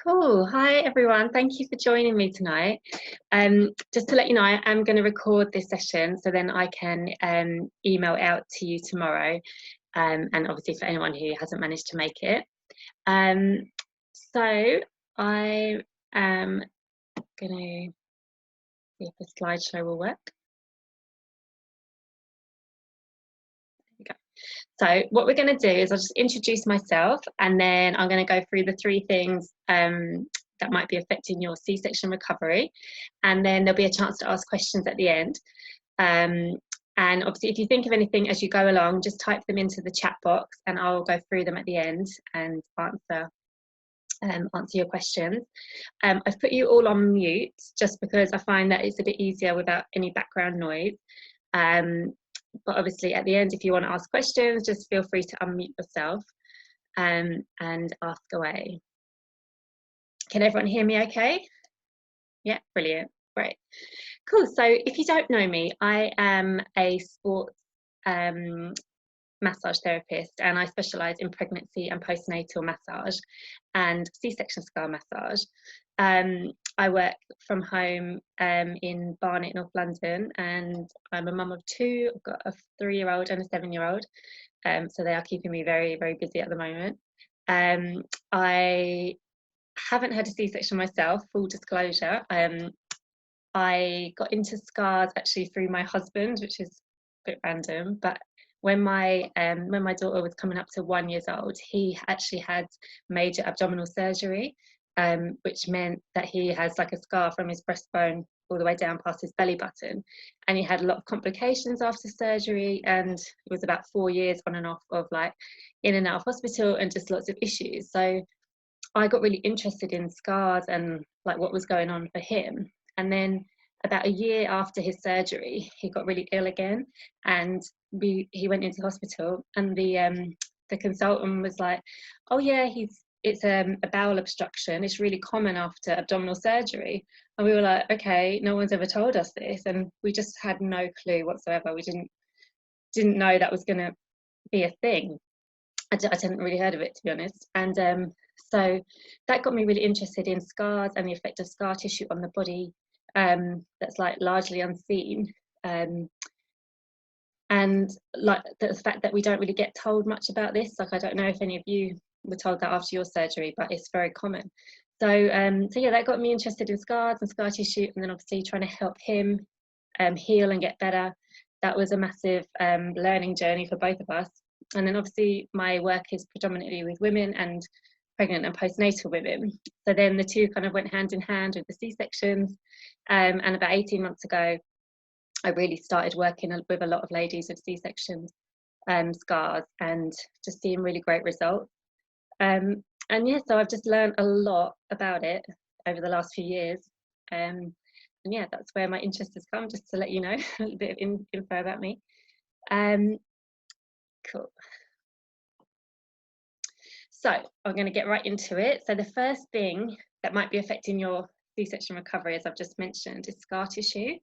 Cool. Hi, everyone. Thank you for joining me tonight. Just to let you know, I am going to record this session so then I can email out to you tomorrow. And obviously for anyone who hasn't managed to make it. So I am going to see if the slideshow will work. So what we're going to do is I'll just introduce myself and then I'm going to go through the three things that might be affecting your C-section recovery, and then there'll be a chance to ask questions at the end. And obviously if you think of anything as you go along, just type them into the chat box and I'll go through them at the end and answer your questions. I've put you all on mute just because I find that it's a bit easier without any background noise. But obviously at the end, if you want to ask questions, just feel free to unmute yourself and ask away. Can everyone hear me okay? Yeah, brilliant, great. Cool, so if you don't know me, I am a sports massage therapist and I specialise in pregnancy and postnatal massage and C-section scar massage. I work from home in Barnet, North London, and I'm a mum of two. I've got a 3-year-old and a 7-year-old, so they are keeping me very, very busy at the moment. I haven't had a C-section myself, full disclosure. I got into scars actually through my husband, which is a bit random, but when my daughter was coming up to 1 year old, he actually had major abdominal surgery, which meant that he has like a scar from his breastbone all the way down past his belly button, and he had a lot of complications after surgery, and it was about 4 years on and off of like in and out of hospital and just lots of issues. So I got really interested in scars and like what was going on for him. And then about a year after his surgery, he got really ill again, and he went into hospital, and the consultant was like, "Oh yeah, it's a bowel obstruction. It's really common after abdominal surgery." And we were like, "Okay, no one's ever told us this," and we just had no clue whatsoever. We didn't know that was going to be a thing. I hadn't really heard of it, to be honest. And so that got me really interested in scars and the effect of scar tissue on the body, that's like largely unseen, and like the fact that we don't really get told much about this. Like, I don't know if any of you were told that after your surgery, but it's very common. So yeah, that got me interested in scars and scar tissue, and then obviously trying to help him heal and get better. That was a massive learning journey for both of us. And then obviously my work is predominantly with women and pregnant and postnatal women. So then the two kind of went hand in hand with the C-sections. And about 18 months ago, I really started working with a lot of ladies with C-sections, scars, and just seeing really great results. And yeah, so I've just learned a lot about it over the last few years. And yeah, that's where my interest has come, just to let you know a little bit of info about me. Cool. So I'm going to get right into it. So the first thing that might be affecting your C-section recovery, as I've just mentioned, is scar tissue.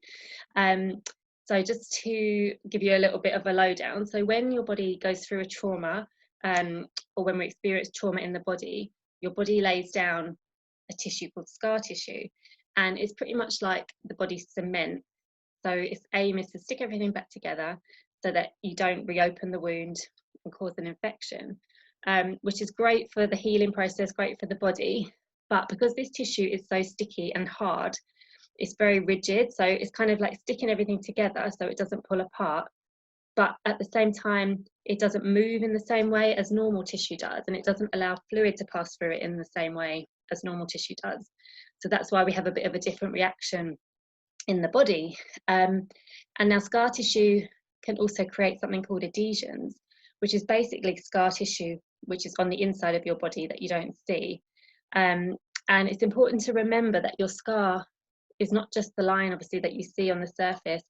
So just to give you a little bit of a lowdown, so when your body goes through a trauma, or when we experience trauma in the body, your body lays down a tissue called scar tissue, and it's pretty much like the body's cement. So its aim is to stick everything back together so that you don't reopen the wound and cause an infection, which is great for the healing process, great for the body. But because this tissue is so sticky and hard, it's very rigid. So it's kind of like sticking everything together so it doesn't pull apart. But at the same time, it doesn't move in the same way as normal tissue does, and it doesn't allow fluid to pass through it in the same way as normal tissue does. So that's why we have a bit of a different reaction in the body. And now scar tissue can also create something called adhesions, which is basically scar tissue which is on the inside of your body that you don't see. And it's important to remember that your scar is not just the line, obviously, that you see on the surface.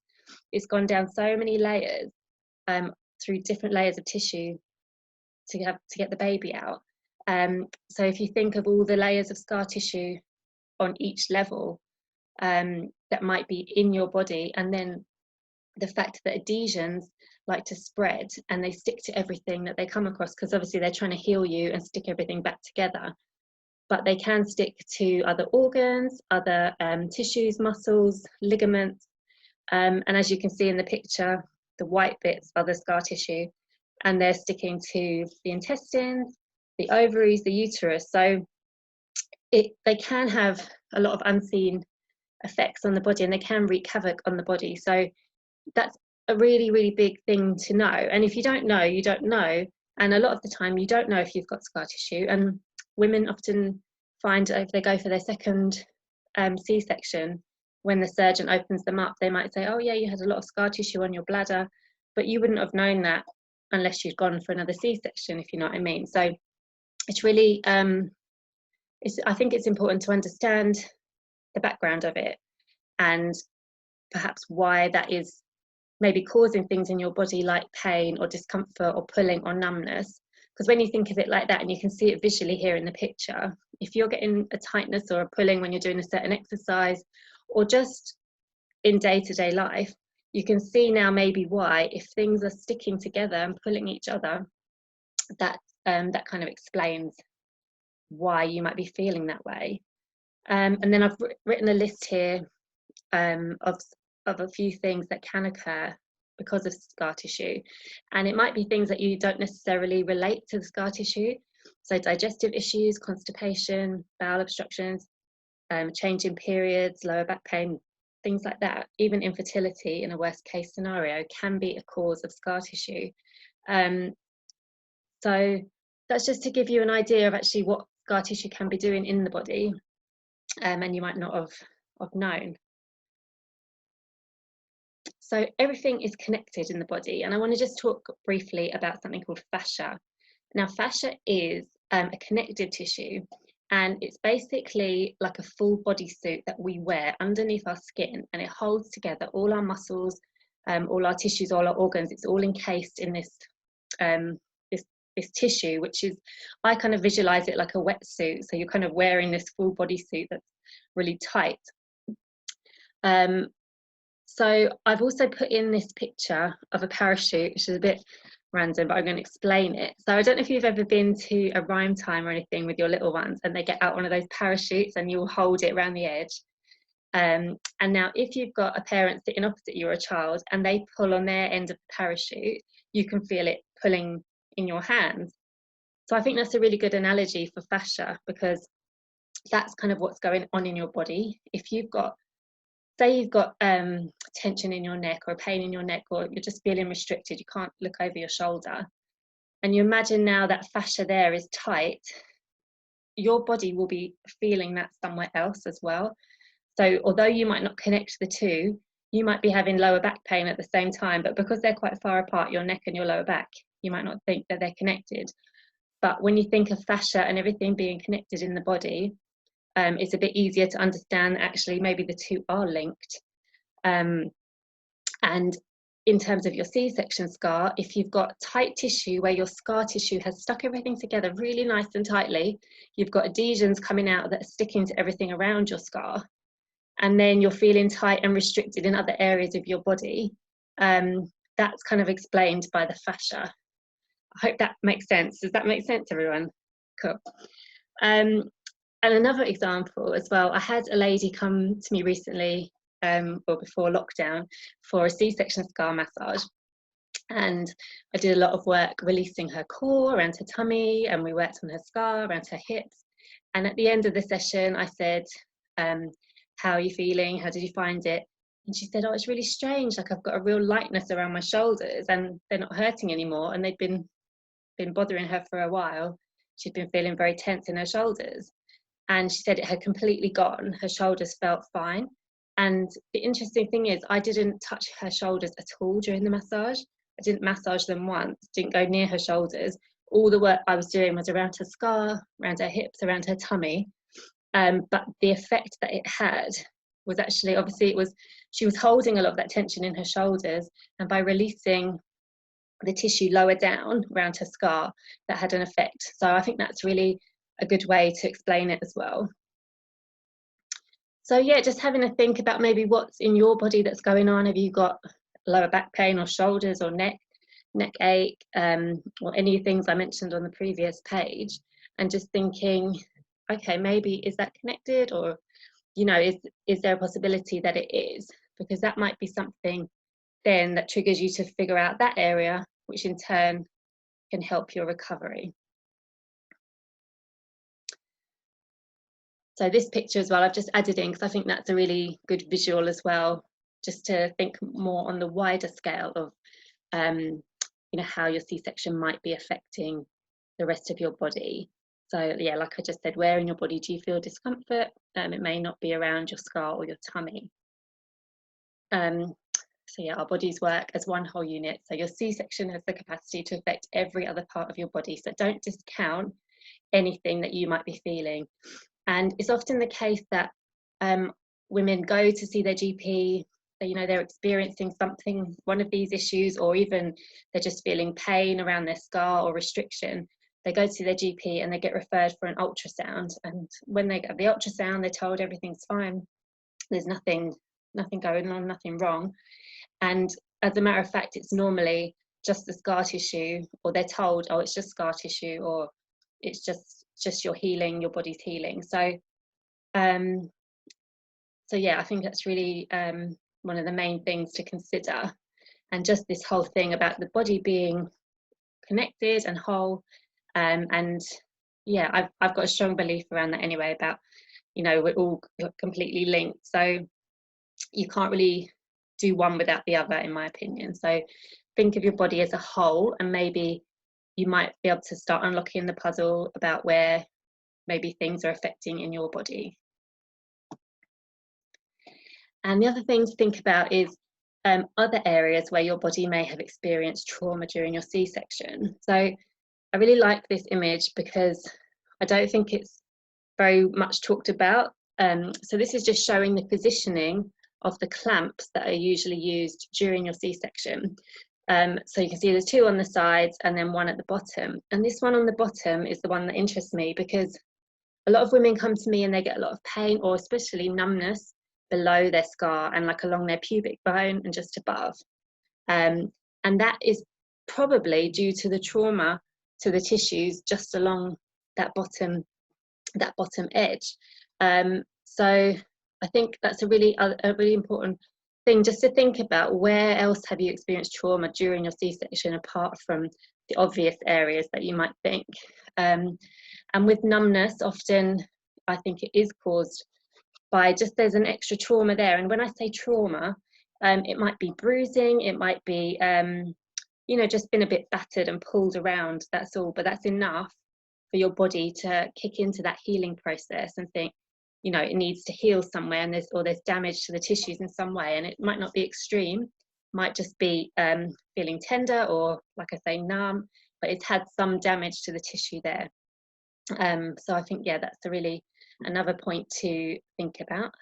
It's gone down so many layers, through different layers of tissue to get the baby out. So if you think of all the layers of scar tissue on each level, that might be in your body, and then the fact that adhesions like to spread and they stick to everything that they come across, because obviously they're trying to heal you and stick everything back together. but they can stick to other organs, other tissues, muscles, ligaments. And as you can see in the picture, the white bits are the scar tissue, and they're sticking to the intestines, the ovaries, the uterus. So they can have a lot of unseen effects on the body, and they can wreak havoc on the body. So that's a really, really big thing to know. And if you don't know, you don't know. And a lot of the time you don't know if you've got scar tissue. And women often find if they go for their second C-section, when the surgeon opens them up, they might say, oh yeah, you had a lot of scar tissue on your bladder, but you wouldn't have known that unless you'd gone for another C-section, if you know what I mean. So it's really, I think it's important to understand the background of it, and perhaps why that is maybe causing things in your body like pain or discomfort or pulling or numbness. Because when you think of it like that, and you can see it visually here in the picture, if you're getting a tightness or a pulling when you're doing a certain exercise, or just in day-to-day life, you can see now maybe why, if things are sticking together and pulling each other, that that kind of explains why you might be feeling that way. And then I've written a list here of a few things that can occur because of scar tissue, and it might be things that you don't necessarily relate to the scar tissue. So digestive issues, constipation, bowel obstructions, change in periods, lower back pain, things like that. Even infertility in a worst case scenario can be a cause of scar tissue. So that's just to give you an idea of actually what scar tissue can be doing in the body, and you might not have known. So everything is connected in the body, and I want to just talk briefly about something called fascia. Now, fascia is a connective tissue, and it's basically like a full body suit that we wear underneath our skin, and it holds together all our muscles, all our tissues, all our organs. It's all encased in this this tissue, which is, I kind of visualize it like a wetsuit. So you're kind of wearing this full body suit that's really tight. So I've also put in this picture of a parachute, which is a bit random, but I'm going to explain it. So I don't know if you've ever been to a rhyme time or anything with your little ones, and they get out one of those parachutes and you'll hold it around the edge. And now if you've got a parent sitting opposite you or a child and they pull on their end of the parachute, you can feel it pulling in your hands. So I think that's a really good analogy for fascia, because that's kind of what's going on in your body. If you've got, say you've got tension in your neck or pain in your neck, or you're just feeling restricted, you can't look over your shoulder, and you imagine now that fascia there is tight, your body will be feeling that somewhere else as well. So although you might not connect the two, you might be having lower back pain at the same time, but because they're quite far apart, your neck and your lower back, you might not think that they're connected. But when you think of fascia and everything being connected in the body, it's a bit easier to understand actually maybe the two are linked. And in terms of your C-section scar, if you've got tight tissue where your scar tissue has stuck everything together really nice and tightly, you've got adhesions coming out that are sticking to everything around your scar, and then you're feeling tight and restricted in other areas of your body, that's kind of explained by the fascia. I hope that makes sense. Does that make sense, everyone? Cool. And another example as well, I had a lady come to me recently, or before lockdown, for a C-section scar massage. And I did a lot of work releasing her core around her tummy, and we worked on her scar around her hips. And at the end of the session, I said, how are you feeling? How did you find it? And she said, oh, it's really strange. Like, I've got a real lightness around my shoulders and they're not hurting anymore. And they'd been bothering her for a while. She'd been feeling very tense in her shoulders. And she said it had completely gone. Her shoulders felt fine. And the interesting thing is, I didn't touch her shoulders at all during the massage. I didn't massage them once, didn't go near her shoulders. All the work I was doing was around her scar, around her hips, around her tummy. But the effect that it had was actually, obviously, she was holding a lot of that tension in her shoulders, and by releasing the tissue lower down around her scar, that had an effect. So I think that's really a good way to explain it as well. So yeah, just having a think about maybe what's in your body that's going on. Have you got lower back pain or shoulders or neck ache, or any things I mentioned on the previous page, and just thinking, okay, maybe is that connected, or you know, is there a possibility that it is? Because that might be something then that triggers you to figure out that area, which in turn can help your recovery. So this picture as well, I've just added in because I think that's a really good visual as well, just to think more on the wider scale of you know, how your C-section might be affecting the rest of your body. So yeah, like I just said, where in your body do you feel discomfort? It may not be around your scar or your tummy. So yeah, our bodies work as one whole unit. So your C-section has the capacity to affect every other part of your body. So don't discount anything that you might be feeling. And it's often the case that women go to see their GP, you know, they're experiencing something, one of these issues, or even they're just feeling pain around their scar or restriction. They go to see their GP and they get referred for an ultrasound. And when they get the ultrasound, they're told everything's fine. There's nothing going on, nothing wrong. And as a matter of fact, it's normally just the scar tissue, or they're told, oh, it's just scar tissue, or it's just your healing, your body's healing. So so yeah, I think that's really one of the main things to consider. And just this whole thing about the body being connected and whole. And yeah, I've got a strong belief around that anyway, about, you know, we're all completely linked. So you can't really do one without the other, in my opinion. So think of your body as a whole, and maybe you might be able to start unlocking the puzzle about where maybe things are affecting in your body. And the other thing to think about is other areas where your body may have experienced trauma during your C-section. So I really like this image because I don't think it's very much talked about. So this is just showing the positioning of the clamps that are usually used during your C-section. So you can see there's two on the sides and then one at the bottom. And this one on the bottom is the one that interests me, because a lot of women come to me and they get a lot of pain, or especially numbness below their scar and like along their pubic bone and just above. And that is probably due to the trauma to the tissues just along that bottom edge. So I think that's a really important thing just to think about. Where else have you experienced trauma during your C-section apart from the obvious areas that you might think? And with numbness, often I think it is caused by just there's an extra trauma there. And when I say trauma, it might be bruising, it might be you know, just been a bit battered and pulled around, that's all. But that's enough for your body to kick into that healing process and think, you know, it needs to heal somewhere, and there's damage to the tissues in some way. And it might not be extreme, might just be feeling tender, or like I say, numb, but it's had some damage to the tissue there. So I think, yeah, that's really another point to think about.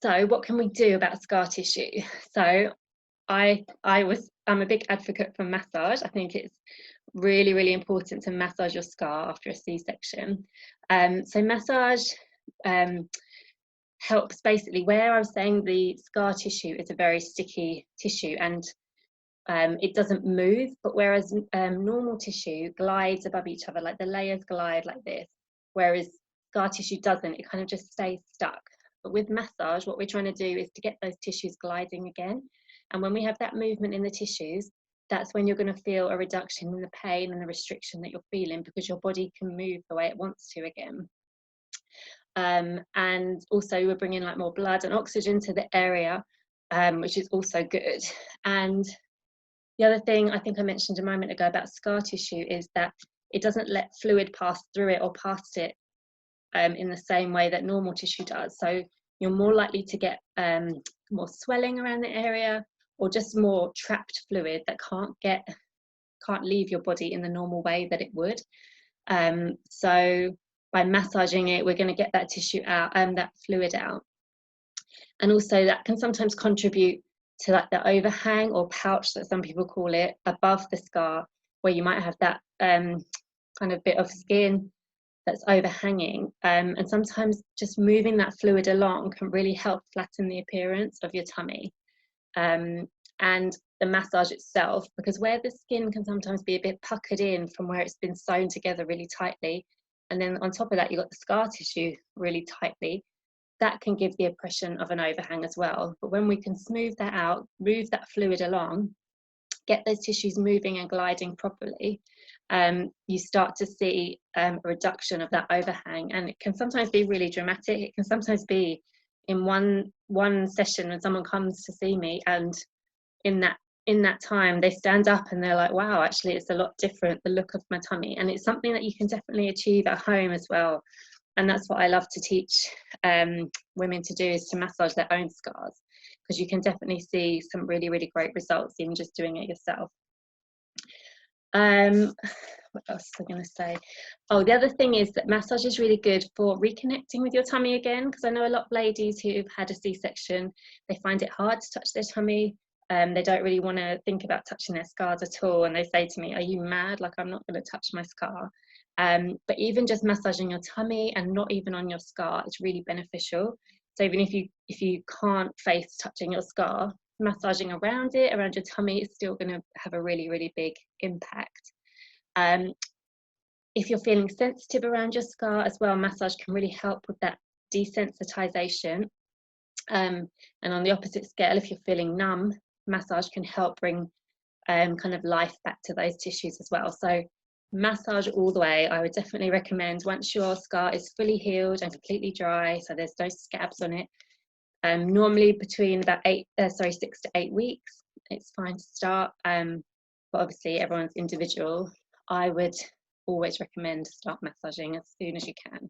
So what can we do about scar tissue? So I'm a big advocate for massage. I think it's really, really important to massage your scar after a C-section. So massage helps basically, where I was saying the scar tissue is a very sticky tissue and it doesn't move, but whereas normal tissue glides above each other, like the layers glide like this, whereas scar tissue doesn't, it kind of just stays stuck. But with massage, what we're trying to do is to get those tissues gliding again. And when we have that movement in the tissues, that's when you're going to feel a reduction in the pain and the restriction that you're feeling, because your body can move the way it wants to again. And also we're bringing like more blood and oxygen to the area, which is also good. And the other thing I think I mentioned a moment ago about scar tissue is that it doesn't let fluid pass through it or past it in the same way that normal tissue does. So you're more likely to get more swelling around the area, or just more trapped fluid that can't leave your body in the normal way that it would. So by massaging it, we're going to get that tissue out and that fluid out. And also that can sometimes contribute to like the overhang or pouch that some people call it above the scar, where you might have that kind of bit of skin that's overhanging. And sometimes just moving that fluid along can really help flatten the appearance of your tummy. and the massage itself, because where the skin can sometimes be a bit puckered in from where it's been sewn together really tightly, and then on top of that you've got the scar tissue really tightly, that can give the impression of an overhang as well. But when we can smooth that out, move that fluid along, get those tissues moving and gliding properly, you start to see a reduction of that overhang. And it can sometimes be really dramatic. It can sometimes be in one session when someone comes to see me, and in that time they stand up and they're like, wow, actually it's a lot different, the look of my tummy. And it's something that you can definitely achieve at home as well. And that's what I love to teach women to do, is to massage their own scars, because you can definitely see some really, really great results in just doing it yourself. What else was I going to say? Oh, the other thing is that massage is really good for reconnecting with your tummy again, because I know a lot of ladies who've had a C-section, they find it hard to touch their tummy. They don't really want to think about touching their scars at all, and they say to me, are you mad? Like, I'm not going to touch my scar. But even just massaging your tummy and not even on your scar is really beneficial. So even if you can't face touching your scar, massaging around it, around your tummy, is still going to have a really, really big impact. If you're feeling sensitive around your scar as well, massage can really help with that desensitization. And on the opposite scale, if you're feeling numb, massage can help bring kind of life back to those tissues as well. So massage all the way. I would definitely recommend, once your scar is fully healed and completely dry, so there's no scabs on it, normally between about 6 to 8 weeks, it's fine to start. But obviously everyone's individual. I would always recommend to start massaging as soon as you can.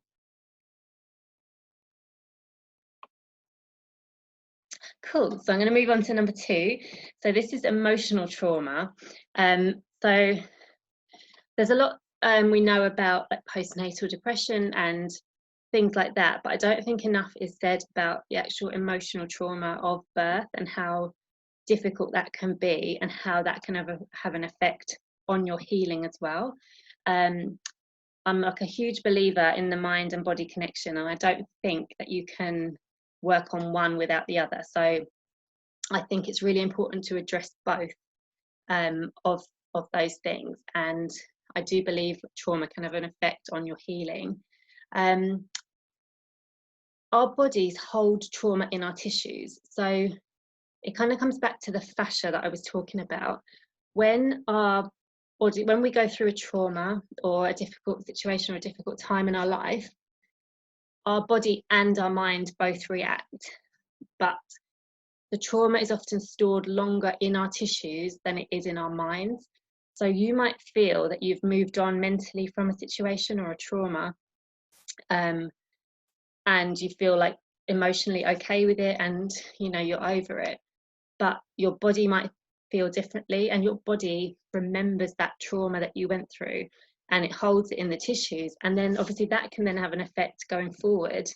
Cool, so I'm going to move on to number 2. So this is emotional trauma. So there's a lot we know about, like, postnatal depression and things like that, but I don't think enough is said about the actual emotional trauma of birth and how difficult that can be, and how that can have an effect on your healing as well. I'm like a huge believer in the mind and body connection, and I don't think that you can work on one without the other. So I think it's really important to address both of those things, and I do believe trauma can have an effect on your healing. Our bodies hold trauma in our tissues, so it kind of comes back to the fascia that I was talking about. When we go through a trauma or a difficult situation or a difficult time in our life, our body and our mind both react, but the trauma is often stored longer in our tissues than it is in our minds. So you might feel that you've moved on mentally from a situation or a trauma, and you feel like emotionally okay with it, and you're over it, but your body might feel differently, and your body remembers that trauma that you went through, and it holds it in the tissues, and then obviously that can then have an effect going forward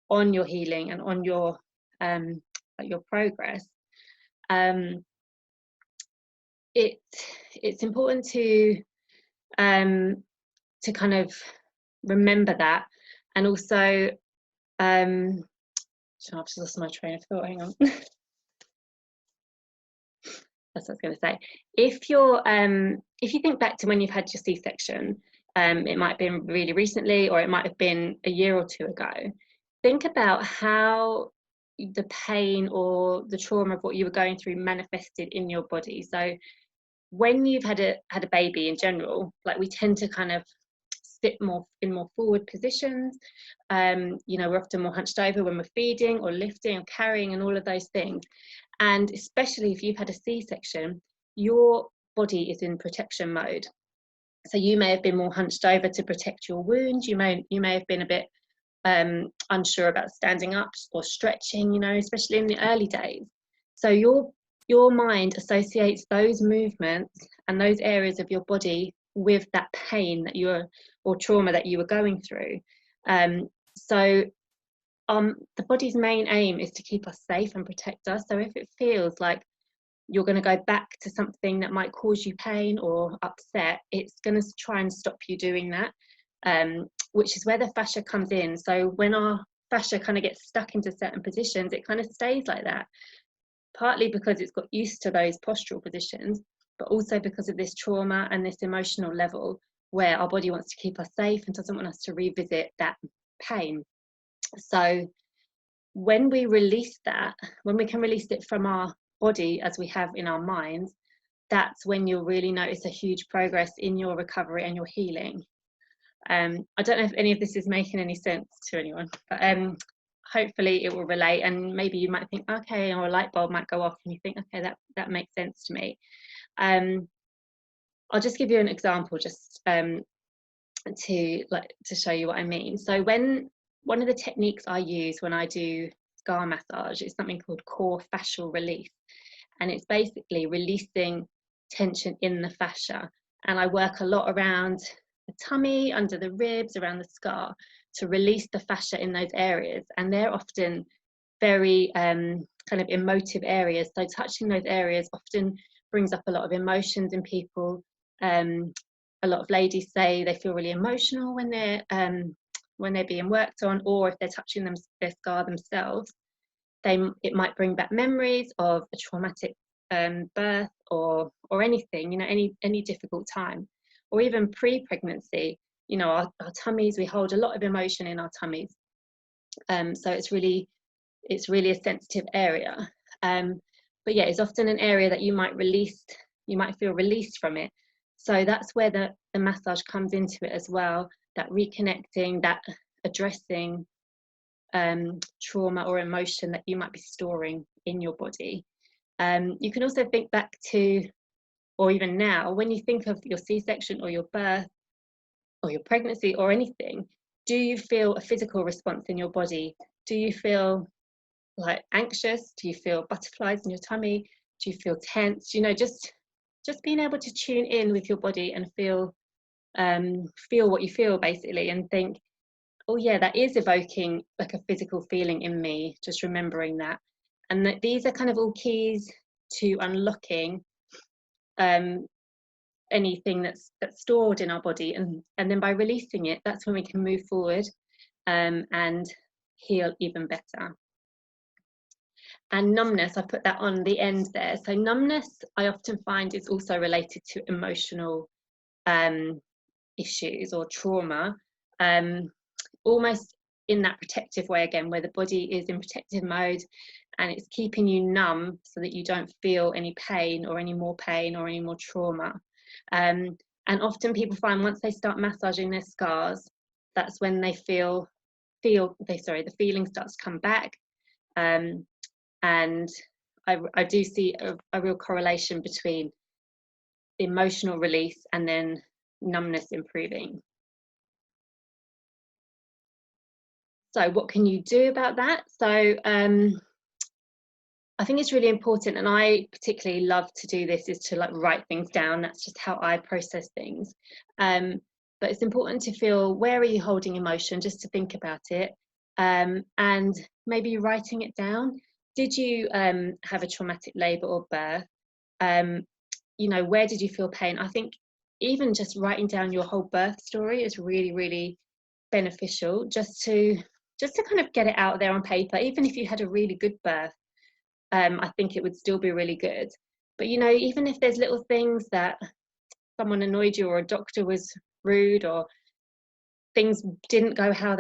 on your healing and on your progress. It's important to kind of remember that, and also I've just lost my train of thought, hang on. That's what I was going to say. If you think back to when you've had your C-section, it might have been really recently, or it might have been a year or 2 ago. Think about how the pain or the trauma of what you were going through manifested in your body. So when you've had a baby in general, like, we tend to kind of sit in more forward positions. We're often more hunched over when we're feeding or lifting or carrying and all of those things. And especially if you've had a C-section, your body is in protection mode. So you may have been more hunched over to protect your wound. You may have been a bit unsure about standing up or stretching, especially in the early days. So your mind associates those movements and those areas of your body with that pain or trauma that you were going through. So the body's main aim is to keep us safe and protect us. So if it feels like you're going to go back to something that might cause you pain or upset, it's going to try and stop you doing that, which is where the fascia comes in. So when our fascia kind of gets stuck into certain positions, it kind of stays like that. partly because it's got used to those postural positions, but also because of this trauma and this emotional level where our body wants to keep us safe and doesn't want us to revisit that pain. So when we release that, when we can release it from our body as we have in our minds, that's when you'll really notice a huge progress in your recovery and your healing. I don't know if any of this is making any sense to anyone, but hopefully it will relate, and maybe you might think, okay, or a light bulb might go off and you think, okay, that makes sense to me. I'll just give you an example just to show you what I mean. So one of the techniques I use when I do scar massage is something called core fascial release, and it's basically releasing tension in the fascia. And I work a lot around the tummy, under the ribs, around the scar, to release the fascia in those areas. And they're often very kind of emotive areas. So touching those areas often brings up a lot of emotions in people. A lot of ladies say they feel really emotional when they're being worked on, or if they're touching their scar themselves, it might bring back memories of a traumatic birth or anything, you know, any difficult time, or even pre-pregnancy. You know, our tummies, we hold a lot of emotion in our tummies, so it's really a sensitive area. But yeah, it's often an area that you might feel released from it. So that's where the massage comes into it as well, that reconnecting, that addressing trauma or emotion that you might be storing in your body. You can also think back to, or even now, when you think of your C-section or your birth or your pregnancy or anything, do you feel a physical response in your body? Do you feel like anxious? Do you feel butterflies in your tummy? Do you feel tense? You know, just being able to tune in with your body and feel what you feel, basically, and think, oh yeah, that is evoking like a physical feeling in me, just remembering that. And that these are kind of all keys to unlocking anything that's stored in our body, and then by releasing it, that's when we can move forward and heal even better. And numbness, I put that on the end there. So numbness, I often find, is also related to emotional issues or trauma, almost in that protective way again, where the body is in protective mode and it's keeping you numb so that you don't feel any pain or any more trauma. And often people find once they start massaging their scars, that's when they the feeling starts to come back. And I do see a real correlation between the emotional release and then numbness improving. So what can you do about that? So I think it's really important, and I particularly love to do this, is to like write things down. That's just how I process things. But it's important to feel, where are you holding emotion, just to think about it, and maybe writing it down. Did you have a traumatic labour or birth? You know, where did you feel pain? I think even just writing down your whole birth story is really, really beneficial, just to kind of get it out there on paper. Even if you had a really good birth, I think it would still be really good. But you know, even if there's little things that someone annoyed you, or a doctor was rude, or things didn't go how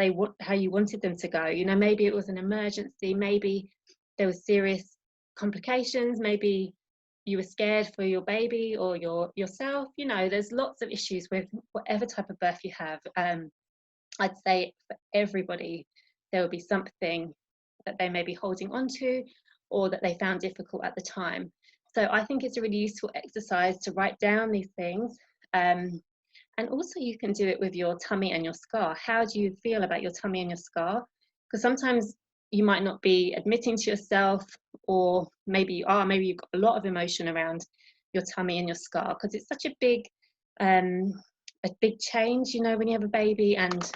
you wanted them to go, you know, maybe it was an emergency, maybe there was serious complications, maybe you were scared for your baby or yourself, you know, there's lots of issues with whatever type of birth you have. I'd say for everybody there will be something that they may be holding on to, or that they found difficult at the time. So I think it's a really useful exercise to write down these things. And also you can do it with your tummy and your scar. How do you feel about your tummy and your scar? Because sometimes you might not be admitting to yourself, or maybe you are, maybe you've got a lot of emotion around your tummy and your scar, because it's such a big change, you know, when you have a baby and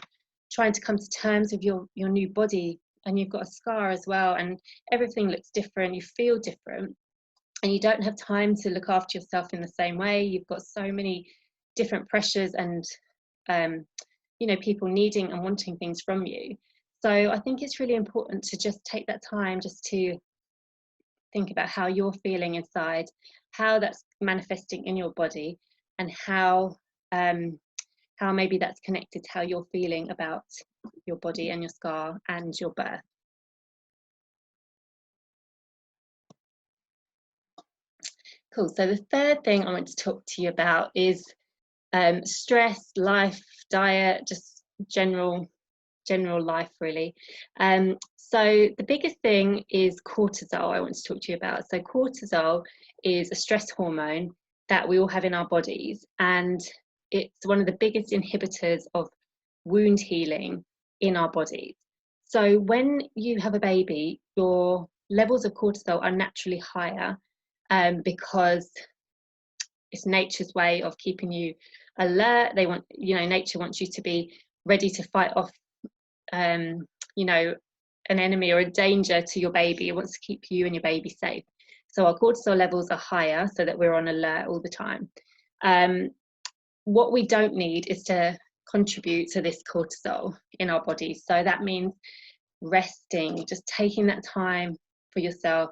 trying to come to terms with your new body, and you've got a scar as well, and everything looks different, you feel different, and you don't have time to look after yourself in the same way. You've got so many different pressures and you know, people needing and wanting things from you. So I think it's really important to just take that time just to think about how you're feeling inside, how that's manifesting in your body, and how maybe that's connected to how you're feeling about your body and your scar and your birth. Cool. So the third thing I want to talk to you about is stress, life, diet, just general life, really. So the biggest thing is cortisol I want to talk to you about. So cortisol is a stress hormone that we all have in our bodies, and it's one of the biggest inhibitors of wound healing in our bodies. So when you have a baby, your levels of cortisol are naturally higher, because it's nature's way of keeping you alert. They want, nature wants you to be ready to fight off, an enemy or a danger to your baby. It wants to keep you and your baby safe. So our cortisol levels are higher so that we're on alert all the time. What we don't need is to contribute to this cortisol in our bodies. So that means resting, just taking that time for yourself.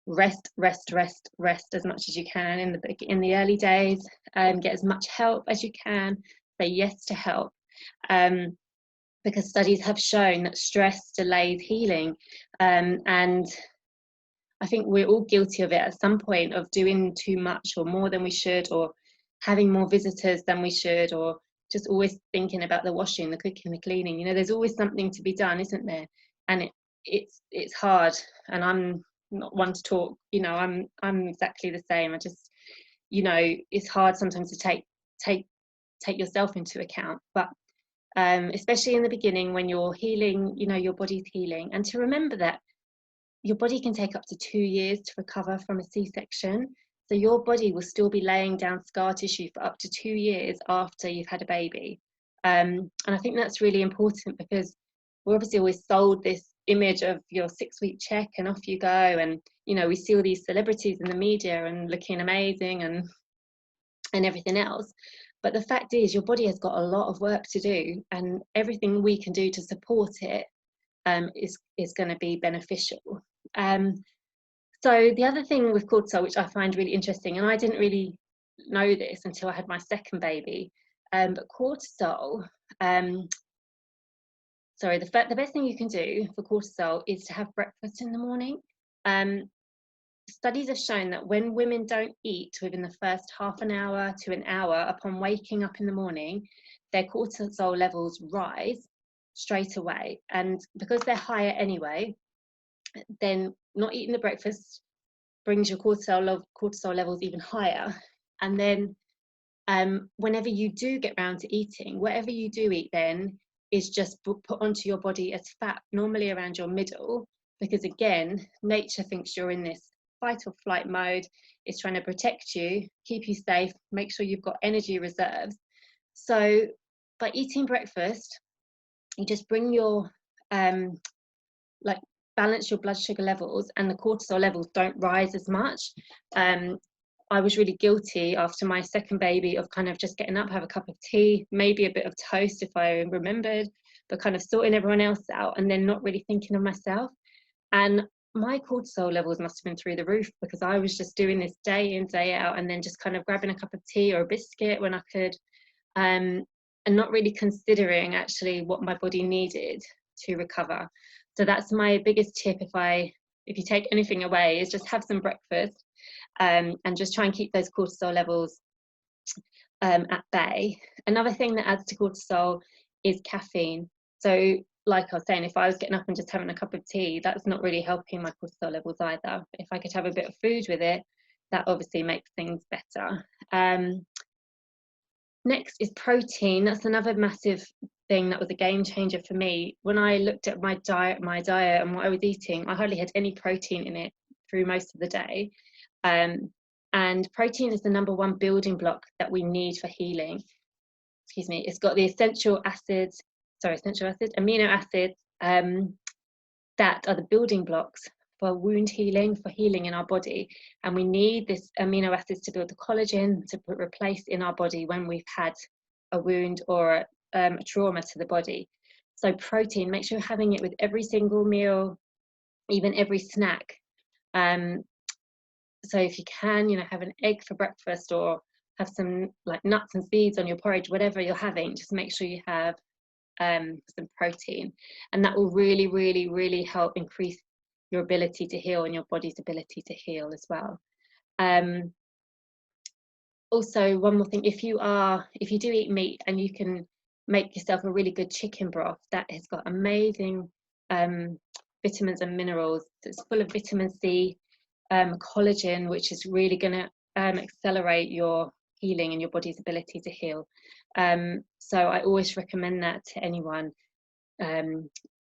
Rest as much as you can in the early days. Get as much help as you can. Say yes to help, because studies have shown that stress delays healing, and I think we're all guilty of it at some point, of doing too much or more than we should, or having more visitors than we should, or just always thinking about the washing, the cooking, the cleaning. There's always something to be done, isn't there? And it's hard, and I'm not one to talk, I'm exactly the same. I just, it's hard sometimes to take yourself into account, but especially in the beginning when you're healing, your body's healing, and to remember that your body can take up to 2 years to recover from a C-section. So your body will still be laying down scar tissue for up to 2 years after you've had a baby. And I think that's really important, because we're obviously always sold this image of your 6-week check and off you go, and we see all these celebrities in the media and looking amazing and everything else, but the fact is your body has got a lot of work to do, and everything we can do to support it is going to be beneficial. So the other thing with cortisol, which I find really interesting, and I didn't really know this until I had my second baby, but cortisol, the best thing you can do for cortisol is to have breakfast in the morning. Studies have shown that when women don't eat within the first half an hour to an hour upon waking up in the morning, their cortisol levels rise straight away. And because they're higher anyway, then not eating the breakfast brings your cortisol levels even higher. And then whenever you do get round to eating, whatever you do eat then is just put onto your body as fat, normally around your middle, because again, nature thinks you're in this fight or flight mode. It's trying to protect you, keep you safe, make sure you've got energy reserves. So by eating breakfast, you just bring your balance your blood sugar levels, and the cortisol levels don't rise as much. I was really guilty after my second baby of kind of just getting up, have a cup of tea, maybe a bit of toast if I remembered, but kind of sorting everyone else out and then not really thinking of myself. And my cortisol levels must have been through the roof, because I was just doing this day in, day out, and then just kind of grabbing a cup of tea or a biscuit when I could, and not really considering actually what my body needed to recover. So that's my biggest tip, if you take anything away, is just have some breakfast, and just try and keep those cortisol levels at bay. Another thing that adds to cortisol is caffeine. So like I was saying, if I was getting up and just having a cup of tea, that's not really helping my cortisol levels either. If I could have a bit of food with it, that obviously makes things better. Next is protein. That's another massive thing that was a game changer for me. When I looked at my diet and what I was eating, I hardly had any protein in it through most of the day. And protein is the #1 building block that we need for healing. Excuse me. It's got the amino acids, that are the building blocks for wound healing, for healing in our body. And we need this amino acids to build the collagen to replace in our body when we've had a wound or a trauma to the body. So protein, make sure you're having it with every single meal, even every snack. So if you can, you know, have an egg for breakfast, or have some like nuts and seeds on your porridge, whatever you're having, just make sure you have some protein, and that will really, really, really help increase your ability to heal and your body's ability to heal as well. Also, one more thing, if you do eat meat, and you can make yourself a really good chicken broth that has got amazing vitamins and minerals. It's full of vitamin C, collagen, which is really going to accelerate your healing and your body's ability to heal. So I always recommend that to anyone.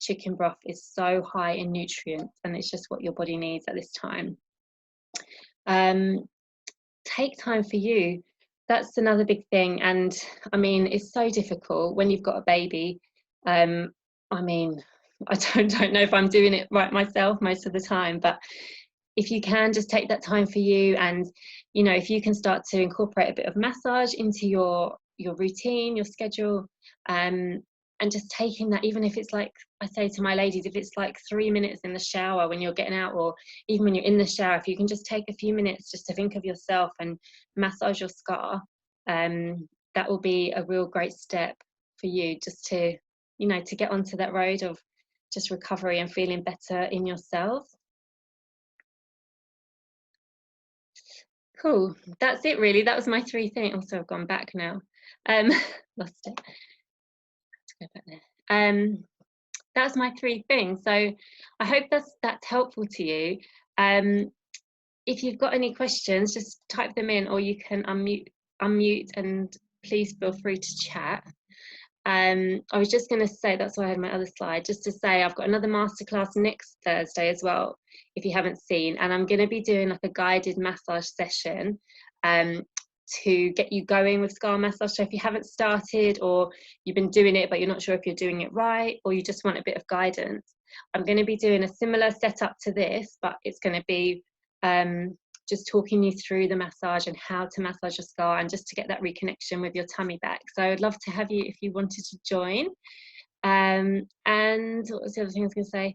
Chicken broth is so high in nutrients, and it's just what your body needs at this time. Take time for you. That's another big thing, and I mean, it's so difficult when you've got a baby. I mean, I don't know if I'm doing it right myself most of the time, but if you can just take that time for you, and you know, if you can start to incorporate a bit of massage into your routine, your schedule, and just taking that, even if it's like, I say to my ladies, if it's like 3 minutes in the shower when you're getting out, or even when you're in the shower, if you can just take a few minutes just to think of yourself and massage your scar, that will be a real great step for you, just to, you know, to get onto that road of just recovery and feeling better in yourself. Cool, that's it really. That was my 3 things. Also, I've gone back now. Lost it. Go back there. That's my 3 things. So I hope that's helpful to you. If you've got any questions, just type them in, or you can unmute, and please feel free to chat. I was just going to say, that's why I had my other slide, just to say I've got another masterclass next Thursday as well, if you haven't seen, and I'm going to be doing like a guided massage session to get you going with scar massage. So if you haven't started, or you've been doing it but you're not sure if you're doing it right, or you just want a bit of guidance, I'm going to be doing a similar setup to this, but it's going to be just talking you through the massage and how to massage your scar, and just to get that reconnection with your tummy back. So I'd love to have you if you wanted to join. And what was the other thing I was going to say?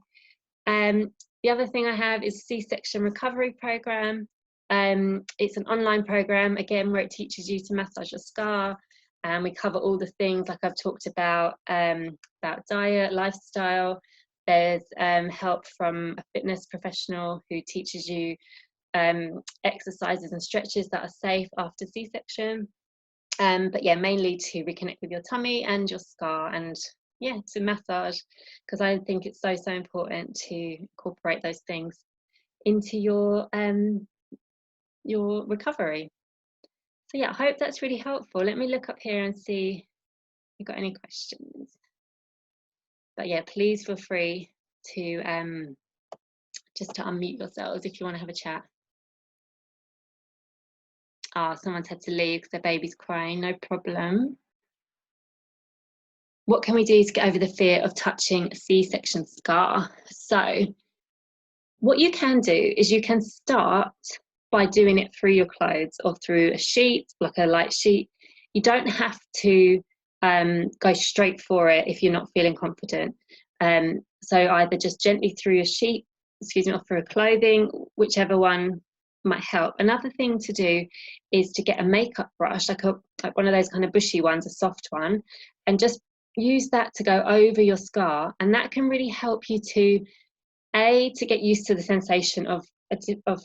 The other thing I have is C-section recovery program. It's an online program, again, where it teaches you to massage your scar, and we cover all the things like I've talked about diet, lifestyle. There's help from a fitness professional who teaches you exercises and stretches that are safe after C-section. But yeah, mainly to reconnect with your tummy and your scar, and yeah, to massage, because I think it's so important to incorporate those things into your recovery. So yeah, I hope that's really helpful. Let me look up here and see if you've got any questions. But yeah, please feel free to just to unmute yourselves if you want to have a chat. Ah, someone's had to leave because their baby's crying. No problem. What can we do to get over the fear of touching a C-section scar? So what you can do is you can start by doing it through your clothes, or through a sheet, like a light sheet. You don't have to go straight for it if you're not feeling confident. So either just gently through a sheet, or through a clothing, whichever one might help. Another thing to do is to get a makeup brush, like one of those kind of bushy ones, a soft one, and just use that to go over your scar, and that can really help you to get used to the sensation of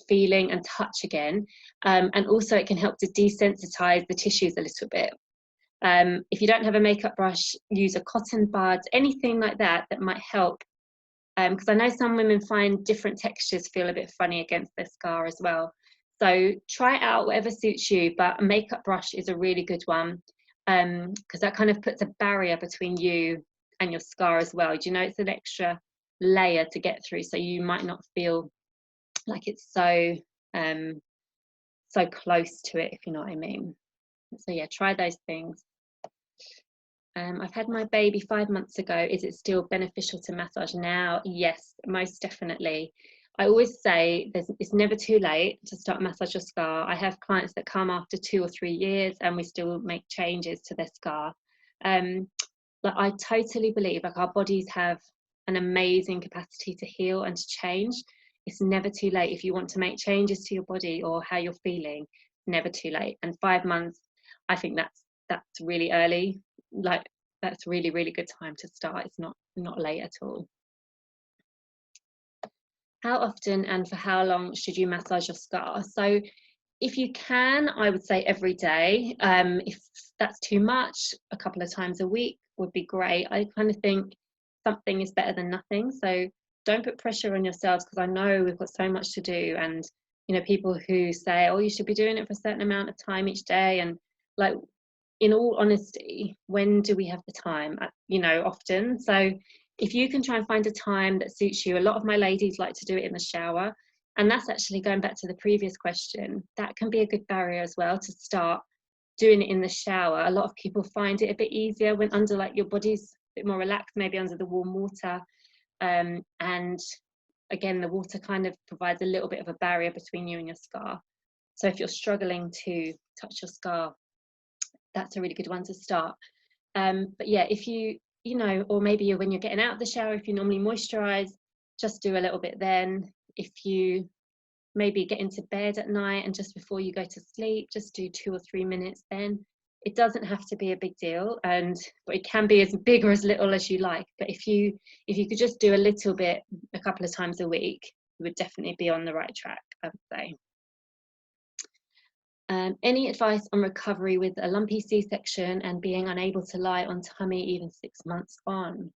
feeling and touch again, and also it can help to desensitize the tissues a little bit. If you don't have a makeup brush, use a cotton bud, anything like that might help, because I know some women find different textures feel a bit funny against their scar as well. So try it out, whatever suits you, but a makeup brush is a really good one, because that kind of puts a barrier between you and your scar as well. Do you know, it's an extra layer to get through, so you might not feel like it's so so close to it, if you know what I mean. So yeah, try those things. I've had my baby 5 months ago. Is it still beneficial to massage now? Yes, most definitely. I always say it's never too late to start massage your scar. I have clients that come after 2 or 3 years and we still make changes to their scar. But I totally believe like our bodies have an amazing capacity to heal and to change. it's never too late. If you want to make changes to your body or how you're feeling, never too late. And 5 months, I think that's really early. Like, that's really, really good time to start. It's not late at all. How often and for how long should you massage your scar? So if you can, I would say every day. If that's too much, a couple of times a week would be great. I kind of think something is better than nothing. So don't put pressure on yourselves, because I know we've got so much to do. And, you know, people who say, oh, you should be doing it for a certain amount of time each day. And like, in all honesty, when do we have the time? You know, often. So if you can try and find a time that suits you, a lot of my ladies like to do it in the shower. And that's actually going back to the previous question. That can be a good barrier as well, to start doing it in the shower. A lot of people find it a bit easier when under, like, your body's a bit more relaxed, maybe under the warm water. And again, the water kind of provides a little bit of a barrier between you and your scar. So if you're struggling to touch your scar, that's a really good one to start. But yeah, if you know, or maybe when you're getting out of the shower, if you normally moisturize, just do a little bit then. If you maybe get into bed at night and just before you go to sleep, just do 2 or 3 minutes then. It doesn't have to be a big deal, but it can be as big or as little as you like. But if you could just do a little bit a couple of times a week, you would definitely be on the right track, I would say. Any advice on recovery with a lumpy C-section and being unable to lie on tummy even 6 months on?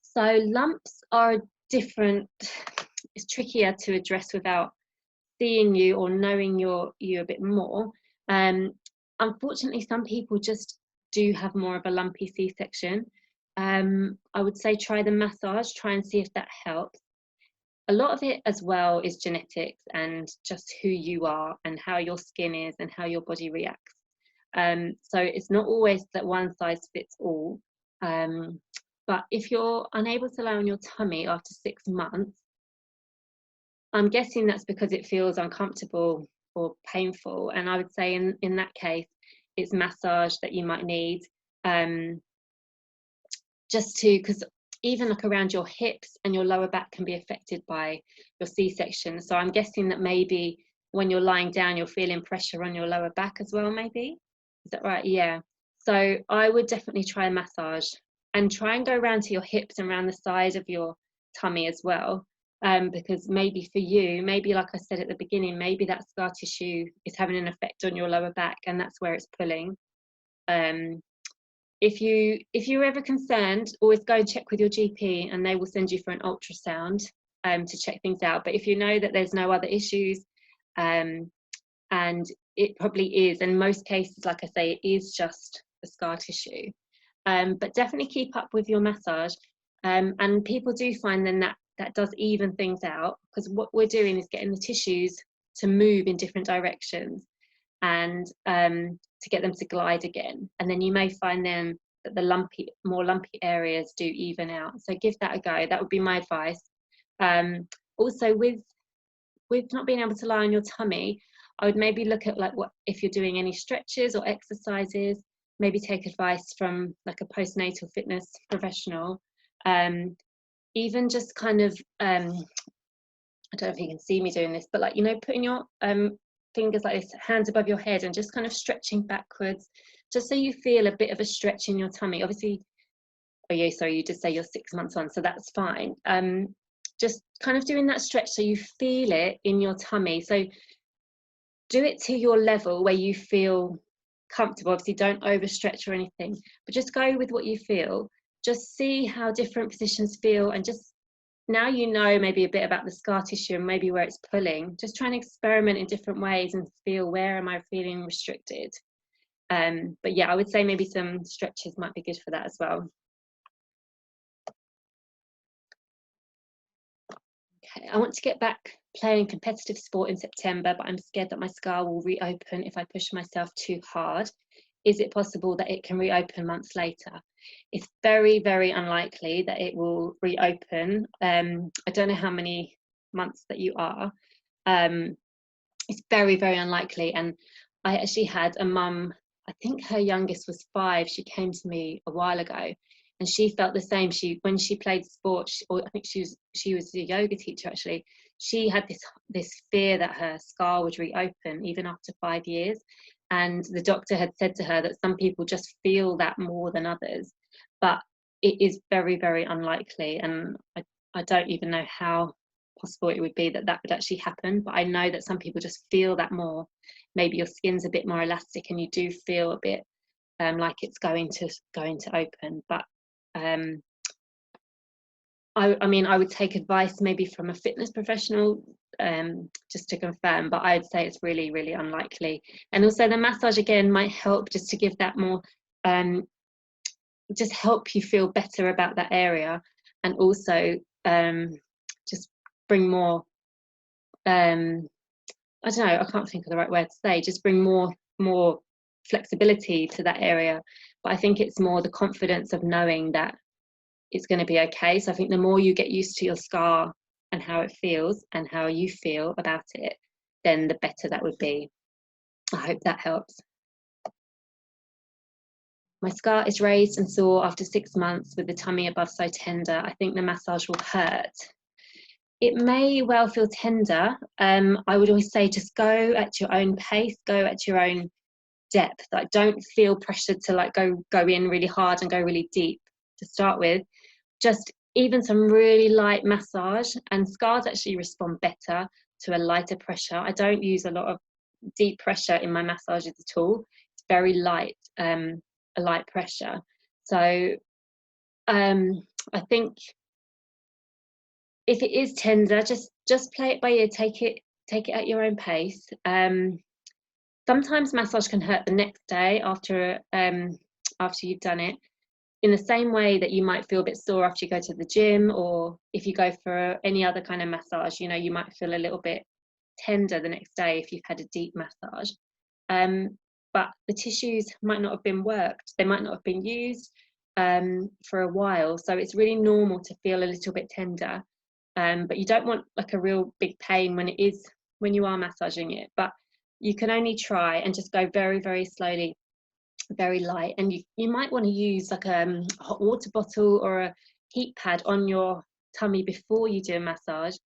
So lumps are different. It's trickier to address without seeing you or knowing you a bit more. Unfortunately, some people just do have more of a lumpy C-section. I would say try the massage, try and see if that helps. A lot of it as well is genetics and just who you are and how your skin is and how your body reacts. So it's not always that one size fits all. But if you're unable to lie on your tummy after 6 months, I'm guessing that's because it feels uncomfortable or painful. And I would say in that case, it's massage that you might need, because even like around your hips and your lower back can be affected by your C-section. So I'm guessing that maybe when you're lying down, you're feeling pressure on your lower back as well, maybe. Is that right? Yeah. So I would definitely try a massage and try and go around to your hips and around the side of your tummy as well. Because maybe for you, maybe like I said at the beginning, maybe that scar tissue is having an effect on your lower back and that's where it's pulling. If you're ever concerned, always go and check with your GP and they will send you for an ultrasound to check things out. But if you know that there's no other issues, and it probably is, in most cases, like I say, it is just the scar tissue. But definitely keep up with your massage. And people do find then that does even things out, because what we're doing is getting the tissues to move in different directions and to get them to glide again. And then you may find then that the more lumpy areas do even out. So give that a go. That would be my advice. Also, with not being able to lie on your tummy, I would maybe look at, like, what if you're doing any stretches or exercises, maybe take advice from like a postnatal fitness professional. Even just kind of, I don't know if you can see me doing this, but, like, you know, putting your fingers like this, hands above your head, and just kind of stretching backwards, just so you feel a bit of a stretch in your tummy. Obviously, oh yeah, sorry, you did say you're 6 months on, so that's fine. Just kind of doing that stretch so you feel it in your tummy. So do it to your level where you feel comfortable. Obviously, don't overstretch or anything, but just go with what you feel. Just see how different positions feel, and just, now you know maybe a bit about the scar tissue and maybe where it's pulling, just try and experiment in different ways and feel, where am I feeling restricted. But yeah, I would say maybe some stretches might be good for that as well. Okay, I want to get back playing competitive sport in September, but I'm scared that my scar will reopen if I push myself too hard. Is it possible that it can reopen months later? It's very, very unlikely that it will reopen. I don't know how many months that you are. It's very, very unlikely. And I actually had a mum, I think her youngest was 5. She came to me a while ago, and she felt the same. When she played sport, or I think she was a yoga teacher actually. she had this fear that her scar would reopen even after 5 years. And the doctor had said to her that some people just feel that more than others, but it is very, very unlikely. And I don't even know how possible it would be that that would actually happen. But I know that some people just feel that more. Maybe your skin's a bit more elastic and you do feel a bit like it's going to open. But I mean, I would take advice maybe from a fitness professional just to confirm, but I'd say it's really, really unlikely. And also the massage again might help just to give that more, just help you feel better about that area, and also just bring more, I don't know, I can't think of the right word to say, just bring more flexibility to that area. But I think it's more the confidence of knowing that it's going to be okay. So I think the more you get used to your scar and how it feels and how you feel about it, then the better that would be. I hope that helps. My scar is raised and sore after 6 months with the tummy above so tender. I think the massage will hurt. It may well feel tender. I would always say just go at your own pace, go at your own depth. Like, don't feel pressured to like go in really hard and go really deep to start with. Just even some really light massage, and scars actually respond better to a lighter pressure. I don't use a lot of deep pressure in my massages at all. It's very light, a light pressure. So I think if it is tender, just play it by ear, take it at your own pace. Sometimes massage can hurt the next day after you've done it, in the same way that you might feel a bit sore after you go to the gym, or if you go for any other kind of massage, you know, you might feel a little bit tender the next day if you've had a deep massage. But the tissues might not have been worked, they might not have been used for a while, so it's really normal to feel a little bit tender. But you don't want like a real big pain when you are massaging it. But you can only try and just go very, very slowly, very light. And you might want to use like a hot water bottle or a heat pad on your tummy before you do a massage.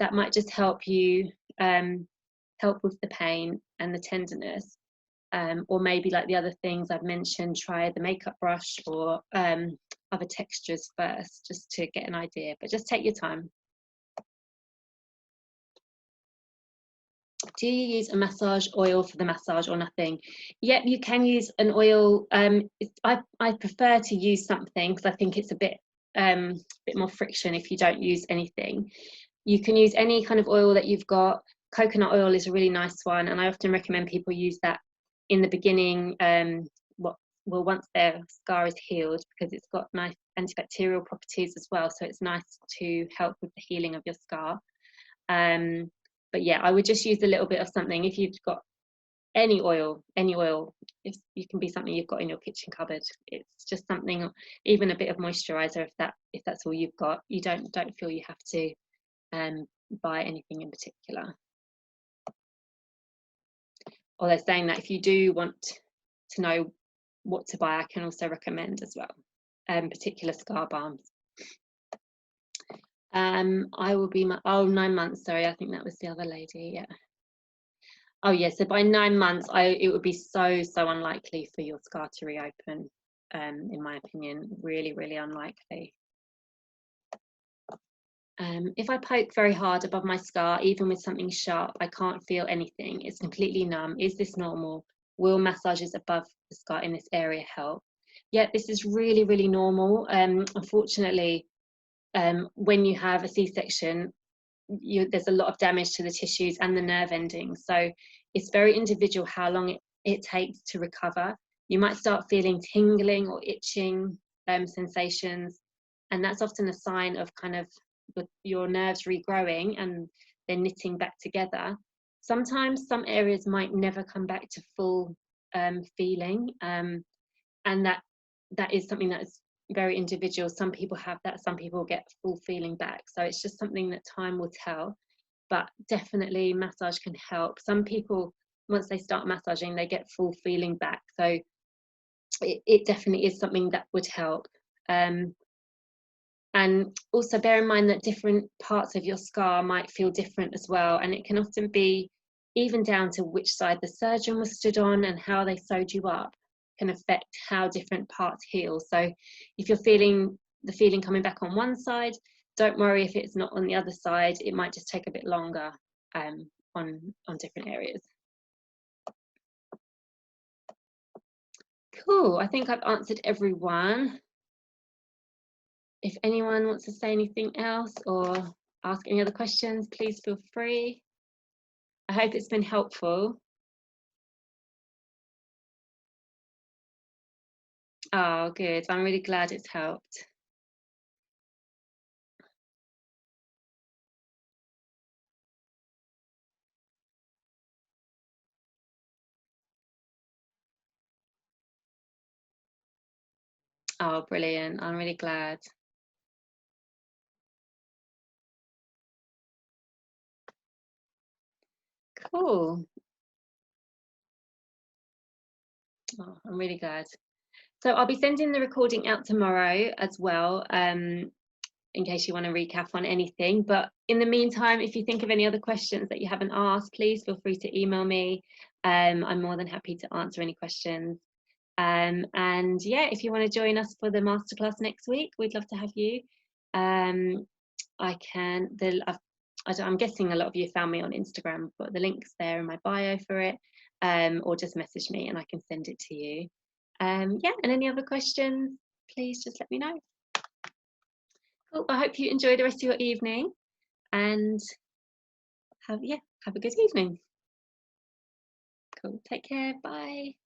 That might just help you help with the pain and the tenderness. Or maybe like the other things I've mentioned, try the makeup brush or other textures first, just to get an idea. But just take your time. Do you use a massage oil for the massage or nothing? Yep, you can use an oil. I prefer to use something because I think it's a bit more friction if you don't use anything. You can use any kind of oil that you've got. Coconut oil is a really nice one, and I often recommend people use that in the beginning, once their scar is healed, because it's got nice antibacterial properties as well, so it's nice to help with the healing of your scar. But yeah, I would just use a little bit of something. If you've got any oil, if you can be something you've got in your kitchen cupboard. It's just something, even a bit of moisturizer, if that's all you've got. You don't feel you have to buy anything in particular. Or they're saying that if you do want to know what to buy, I can also recommend as well particular scar balms. I will be 9 months, sorry, I think that was the other lady. Yeah. Oh yeah, so by 9 months it would be so unlikely for your scar to reopen, in my opinion. Really, really unlikely. If I poke very hard above my scar, even with something sharp, I can't feel anything. It's completely numb. Is this normal? Will massages above the scar in this area help? Yeah, this is really, really normal. Unfortunately, when you have a C-section, there's a lot of damage to the tissues and the nerve endings. So it's very individual how long it takes to recover. You might start feeling tingling or itching sensations, and that's often a sign of kind of your nerves regrowing and they're knitting back together. Sometimes some areas might never come back to full feeling, and that is something that is very individual. Some people have that, some people get full feeling back. So it's just something that time will tell. But definitely massage can help. Some people, once they start massaging, they get full feeling back. So it definitely is something that would help. And also bear in mind that different parts of your scar might feel different as well, and it can often be even down to which side the surgeon was stood on and how they sewed you up can affect how different parts heal. So if you're feeling the feeling coming back on one side, don't worry if it's not on the other side. It might just take a bit longer on different areas. Cool, I think I've answered everyone. If anyone wants to say anything else or ask any other questions, please feel free. I hope it's been helpful. Oh, good. I'm really glad it's helped. Oh, brilliant. I'm really glad. Cool. Oh, I'm really glad. So I'll be sending the recording out tomorrow as well, in case you want to recap on anything. But in the meantime, if you think of any other questions that you haven't asked, please feel free to email me. I'm more than happy to answer any questions. And yeah, if you want to join us for the masterclass next week, we'd love to have you. I'm guessing a lot of you found me on Instagram, but the link's there in my bio for it, or just message me and I can send it to you. Yeah, and any other questions, please just let me know. Cool. I hope you enjoy the rest of your evening and have a good evening. Cool. Take care. Bye.